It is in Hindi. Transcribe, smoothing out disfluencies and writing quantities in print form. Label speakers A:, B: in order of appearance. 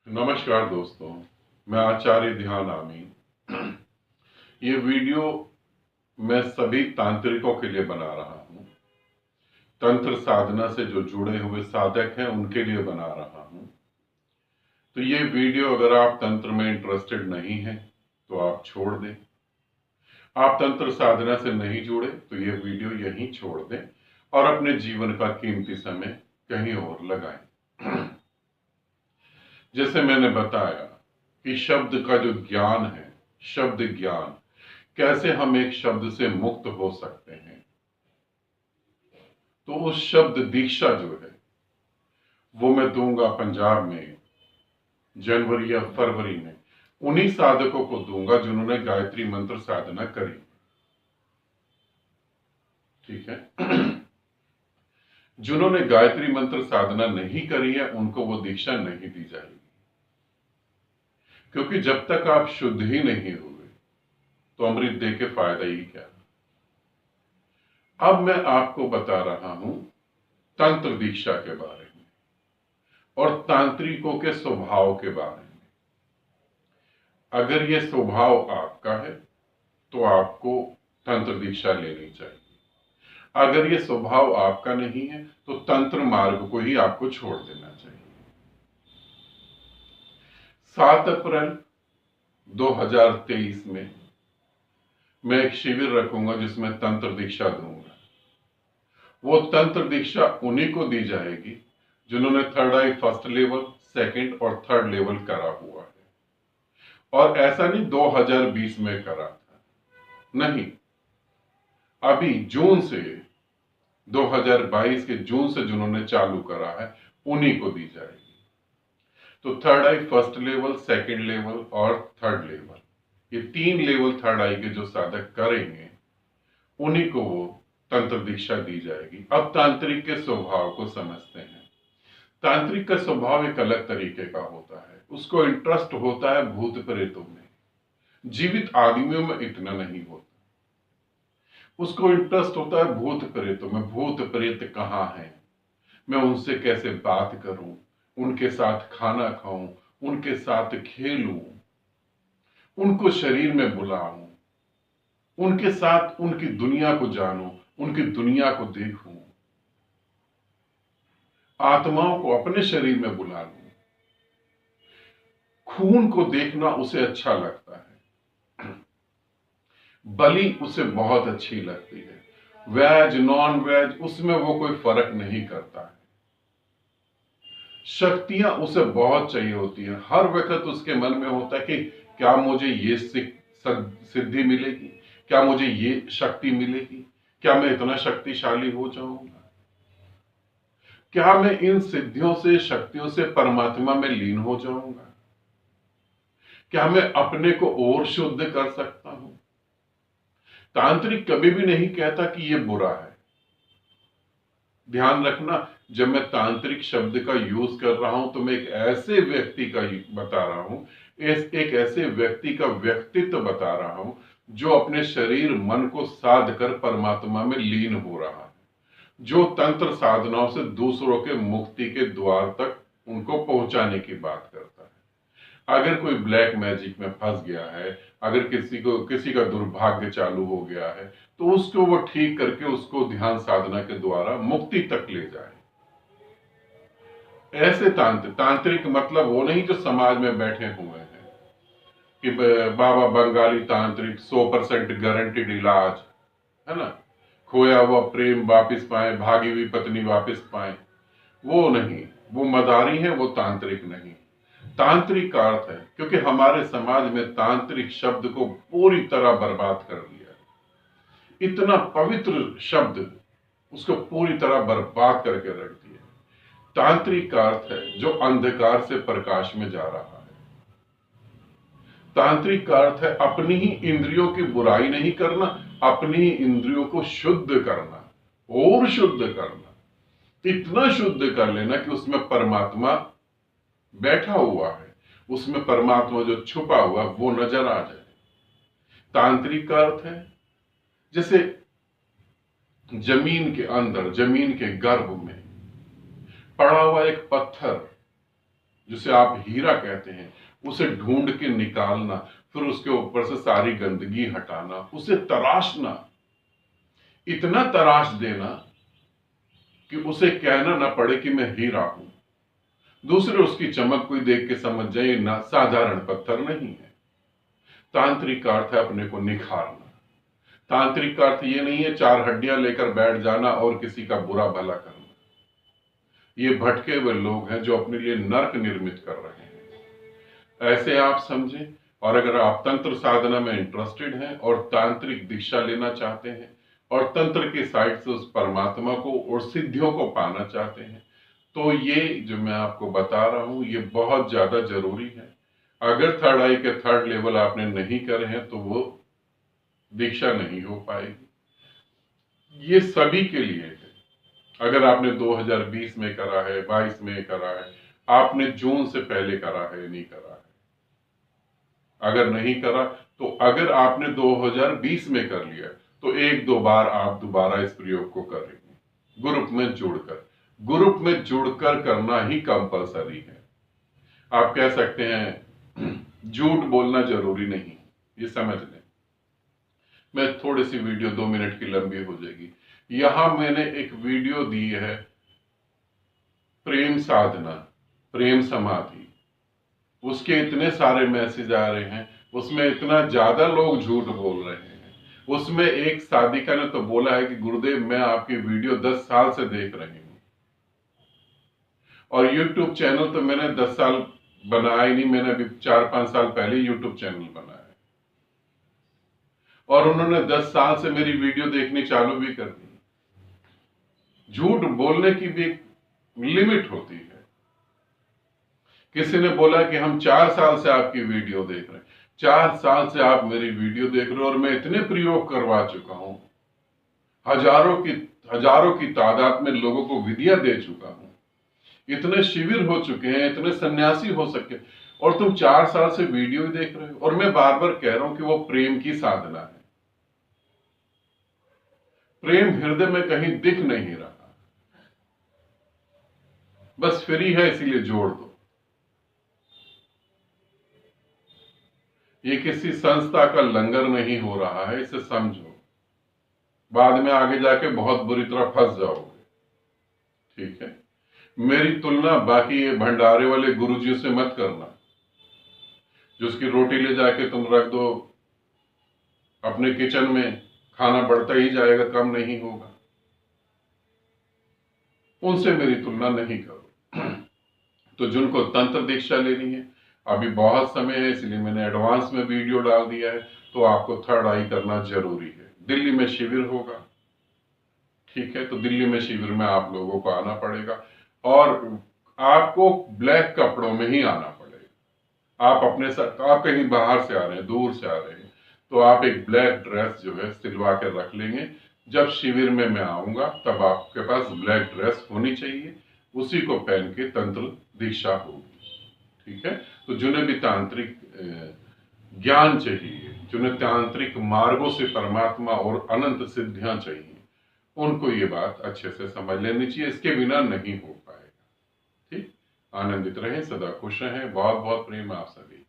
A: नमस्कार दोस्तों, मैं आचार्य ध्यान आमीन। ये वीडियो मैं सभी तांत्रिकों के लिए बना रहा हूँ। तंत्र साधना से जो जुड़े हुए साधक हैं उनके लिए बना रहा हूँ। तो ये वीडियो अगर आप तंत्र में इंटरेस्टेड नहीं हैं तो आप छोड़ दें। आप तंत्र साधना से नहीं जुड़े तो ये वीडियो यहीं छोड़ दें और अपने जीवन का कीमती समय कहीं और लगाएं। जैसे मैंने बताया कि शब्द का जो ज्ञान है, शब्द ज्ञान, कैसे हम एक शब्द से मुक्त हो सकते हैं। तो उस शब्द दीक्षा जो है वो मैं दूंगा पंजाब में जनवरी या फरवरी में उन्हीं साधकों को दूंगा जिन्होंने गायत्री मंत्र साधना करी। ठीक है। जिन्होंने गायत्री मंत्र साधना नहीं करी है उनको वो दीक्षा नहीं दी जाएगी, क्योंकि जब तक आप शुद्ध ही नहीं हुए तो अमृत दे के फायदा ही क्या। अब मैं आपको बता रहा हूं तंत्र दीक्षा के बारे में और तांत्रिकों के स्वभाव के बारे में। अगर यह स्वभाव आपका है तो आपको तंत्र दीक्षा लेनी चाहिए। अगर यह स्वभाव आपका नहीं है तो तंत्र मार्ग को ही आपको छोड़ देना चाहिए। 7 अप्रैल 2023 में मैं एक शिविर रखूंगा जिसमें तंत्र दीक्षा दूंगा। वो तंत्र दीक्षा उन्हीं को दी जाएगी जिन्होंने थर्ड आई फर्स्ट लेवल, सेकंड और थर्ड लेवल करा हुआ है। और ऐसा नहीं 2020 में करा था, नहीं, अभी जून से 2022 के जून से जिन्होंने चालू करा है उन्हीं को दी जाएगी। तो थर्ड आई फर्स्ट लेवल, सेकंड लेवल और थर्ड लेवल, ये 3 लेवल थर्ड आई के जो साधक करेंगे उन्हीं को वो तंत्र दीक्षा दी जाएगी। अब तांत्रिक के स्वभाव को समझते हैं। तांत्रिक का स्वभाव एक अलग तरीके का होता है। उसको इंटरेस्ट होता है भूत प्रेतों में, जीवित आदमियों में इतना नहीं होता। उसको इंटरेस्ट होता है भूत प्रेतों में। भूत प्रेत कहाँ हैं, मैं उनसे कैसे बात करूं, उनके साथ खाना खाऊं, उनके साथ खेलूं, उनको शरीर में बुलाऊं, उनके साथ उनकी दुनिया को जानूं, उनकी दुनिया को देखूं, आत्माओं को अपने शरीर में बुला लूं। खून को देखना उसे अच्छा लगता है, बलि उसे बहुत अच्छी लगती है। वेज नॉन वेज उसमें वो कोई फर्क नहीं करता है। शक्तियां उसे बहुत चाहिए होती है। हर वक्त उसके मन में होता है कि क्या मुझे ये सिद्धि मिलेगी, क्या मुझे ये शक्ति मिलेगी, क्या मैं इतना शक्तिशाली हो जाऊंगा, क्या मैं इन सिद्धियों से, शक्तियों से परमात्मा में लीन हो जाऊंगा, क्या मैं अपने को और शुद्ध कर सकता हूं। तांत्रिक कभी भी नहीं कहता कि यह बुरा है। ध्यान रखना, जब मैं तांत्रिक शब्द का यूज कर रहा हूं तो मैं एक ऐसे व्यक्ति का बता रहा हूं, एक ऐसे व्यक्ति का व्यक्तित्व बता रहा हूं जो अपने शरीर मन को साध कर परमात्मा में लीन हो रहा है, जो तंत्र साधनाओं से दूसरों के मुक्ति के द्वार तक उनको पहुंचाने की बात करता है। अगर कोई ब्लैक मैजिक में फंस गया है, अगर किसी का दुर्भाग्य चालू हो गया है तो उसको वो ठीक करके उसको ध्यान साधना के द्वारा मुक्ति तक ले जाए। ऐसे तांत्रिक मतलब वो नहीं जो समाज में बैठे हुए हैं कि बाबा बंगाली तांत्रिक 100% गारंटीड इलाज है ना, खोया हुआ प्रेम वापस पाए, भागी हुई पत्नी वापस पाए, वो नहीं, वो मदारी है, वो तांत्रिक नहीं। तांत्रिक का अर्थ है, क्योंकि हमारे समाज में तांत्रिक शब्द को पूरी तरह बर्बाद कर दिया है। इतना पवित्र शब्द उसको पूरी तरह बर्बाद करके रख दिया। तांत्रिक का अर्थ है जो अंधकार से प्रकाश में जा रहा है। तांत्रिक का अर्थ है अपनी ही इंद्रियों की बुराई नहीं करना, अपनी ही इंद्रियों को शुद्ध करना और शुद्ध करना, इतना शुद्ध कर लेना कि उसमें परमात्मा बैठा हुआ है, उसमें परमात्मा जो छुपा हुआ वो नजर आ जाए। तांत्रिक का अर्थ है जैसे जमीन के अंदर, जमीन के गर्भ में पड़ा हुआ एक पत्थर, जिसे आप हीरा कहते हैं, उसे ढूंढ के निकालना, फिर उसके ऊपर से सारी गंदगी हटाना, उसे तराशना, इतना तराश देना कि उसे कहना ना पड़े कि मैं हीरा हूं। दूसरे उसकी चमक कोई देख के समझ जाए ना साधारण पत्थर नहीं है। तांत्रिक का अर्थ है अपने को निखारना। तांत्रिक का अर्थ ये नहीं है चार हड्डियां लेकर बैठ जाना और किसी का बुरा भला करना। ये भटके हुए लोग हैं जो अपने लिए नर्क निर्मित कर रहे हैं, ऐसे आप समझें। और अगर आप तंत्र साधना में इंटरेस्टेड हैं और तांत्रिक दीक्षा लेना चाहते हैं और तंत्र की साइड से उस परमात्मा को और सिद्धियों को पाना चाहते हैं, तो ये जो मैं आपको बता रहा हूं ये बहुत ज्यादा जरूरी है। अगर थर्ड आई के थर्ड लेवल आपने नहीं करे हैं तो वो दीक्षा नहीं हो पाएगी। ये सभी के लिए है। अगर आपने 2020 में करा है, 22 में करा है, आपने जून से पहले करा है, नहीं करा है, अगर नहीं करा तो अगर आपने 2020 में कर लिया तो एक दो बार आप दोबारा इस प्रयोग को करेंगे ग्रुप में जुड़कर। ग्रुप में जुड़कर करना ही कंपलसरी है। आप कह सकते हैं झूठ बोलना जरूरी नहीं, ये समझ लें। मैं थोड़ी सी वीडियो 2 मिनट की लंबी हो जाएगी। यहां मैंने एक वीडियो दी है प्रेम साधना, प्रेम समाधि, उसके इतने सारे मैसेज आ रहे हैं, उसमें इतना ज्यादा लोग झूठ बोल रहे हैं। उसमें एक साधिका ने तो बोला है कि गुरुदेव मैं आपकी वीडियो 10 साल से देख रही हूं और यूट्यूब चैनल तो मैंने 10 साल बनाया ही नहीं, मैंने अभी 4-5 साल पहले यूट्यूब चैनल बनाया और उन्होंने 10 साल से मेरी वीडियो देखनी चालू भी कर दी। झूठ बोलने की भी एक लिमिट होती है। किसी ने बोला कि हम 4 साल से आपकी वीडियो देख रहे हैं, 4 साल से आप मेरी वीडियो देख रहे हो और मैं इतने प्रयोग करवा चुका हूं, हजारों की तादाद में लोगों को विद्या दे चुका हूं, इतने शिविर हो चुके हैं, इतने सन्यासी हो सके, और तुम 4 साल से वीडियो ही देख रहे हो। और मैं बार बार कह रहा हूं कि वो प्रेम की साधना है। प्रेम हृदय में कहीं दिख नहीं रहा, बस फ्री है इसीलिए जोड़ दो। ये किसी संस्था का लंगर नहीं हो रहा है, इसे समझो, बाद में आगे जाके बहुत बुरी तरह फंस जाओगे। ठीक है, मेरी तुलना बाकी ये भंडारे वाले गुरुजियों से मत करना, जो उसकी रोटी ले जाके तुम रख दो अपने किचन में, खाना बढ़ता ही जाएगा, कम नहीं होगा। उनसे मेरी तुलना नहीं करो। तो जिनको तंत्र दीक्षा लेनी है, अभी बहुत समय है इसलिए मैंने एडवांस में वीडियो डाल दिया है, तो आपको थर्ड आई करना जरूरी है। दिल्ली में शिविर होगा, ठीक है, तो दिल्ली में शिविर में आप लोगों को आना पड़ेगा और आपको ब्लैक कपड़ों में ही आना पड़ेगा। आप अपने साथ, आप कहीं बाहर से आ रहे हैं, दूर से आ रहे हैं, तो आप एक ब्लैक ड्रेस जो है सिलवा कर रख लेंगे। जब शिविर में मैं आऊंगा तब आपके पास ब्लैक ड्रेस होनी चाहिए, उसी को पहन के तंत्र दीक्षा होगी। ठीक है, तो जिन्हें भी तांत्रिक ज्ञान चाहिए, जिन्हें तांत्रिक मार्गों से परमात्मा और अनंत सिद्धियां चाहिए, उनको ये बात अच्छे से समझ लेनी चाहिए, इसके बिना नहीं हो पाएगा। ठीक, आनंदित रहें, सदा खुश रहें। बहुत बहुत प्रेम आप सभी।